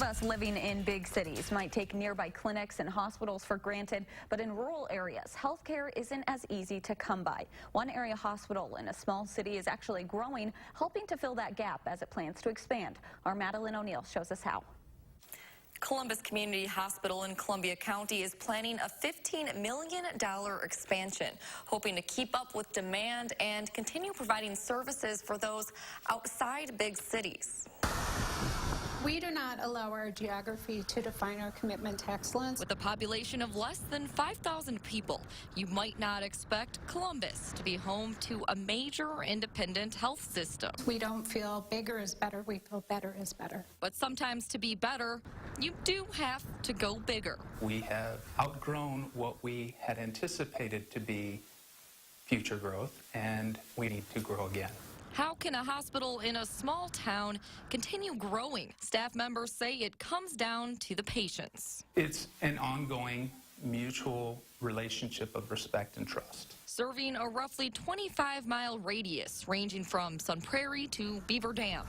of us living in big cities might take nearby clinics and hospitals for granted, but in rural areas, healthcare isn't as easy to come by. One area hospital in a small city is actually growing, helping to fill that gap as it plans to expand. Our Madeline O'Neill shows us how. Columbus Community Hospital in Columbia County is planning a $15 million expansion, hoping to keep up with demand and continue providing services for those outside big cities. We do not allow our geography to define our commitment to excellence. With a population of less than 5,000 people, you might not expect Columbus to be home to a major independent health system. We don't feel bigger is better, we feel better is better. But sometimes to be better, you do have to go bigger. We have outgrown what we had anticipated to be future growth, and we need to grow again. How can a hospital in a small town continue growing? Staff members say it comes down to the patients. It's an ongoing mutual relationship of respect and trust. Serving a roughly 25-mile radius ranging from Sun Prairie to Beaver Dam.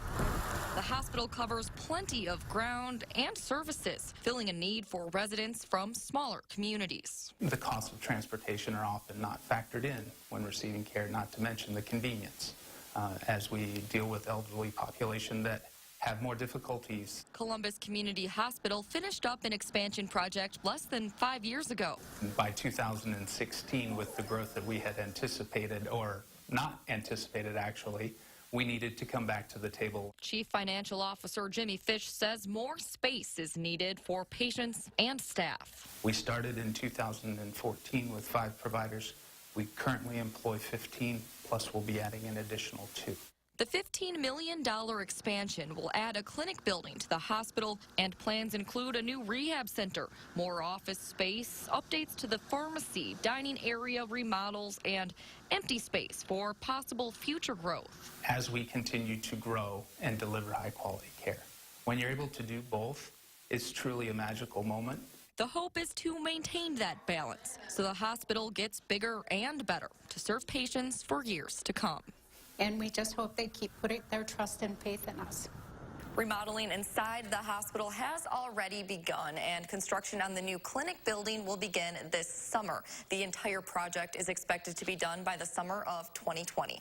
The hospital covers plenty of ground and services, filling a need for residents from smaller communities. The costs of transportation are often not factored in when receiving care, not to mention the convenience. As we deal with elderly population that have more difficulties. Columbus Community Hospital finished up an expansion project less than 5 years ago. By 2016, with the growth that we had anticipated, or not anticipated actually, we needed to come back to the table. Chief Financial Officer Jimmy Fish says more space is needed for patients and staff. We started in 2014 with 5 providers. We currently employ 15, plus we'll be adding an additional 2. The $15 million expansion will add a clinic building to the hospital, and plans include a new rehab center, more office space, updates to the pharmacy, dining area remodels, and empty space for possible future growth. As we continue to grow and deliver high-quality care, when you're able to do both, it's truly a magical moment. The hope is to maintain that balance so the hospital gets bigger and better to serve patients for years to come. And we just hope they keep putting their trust and faith in us. Remodeling inside the hospital has already begun, and construction on the new clinic building will begin this summer. The entire project is expected to be done by the summer of 2020.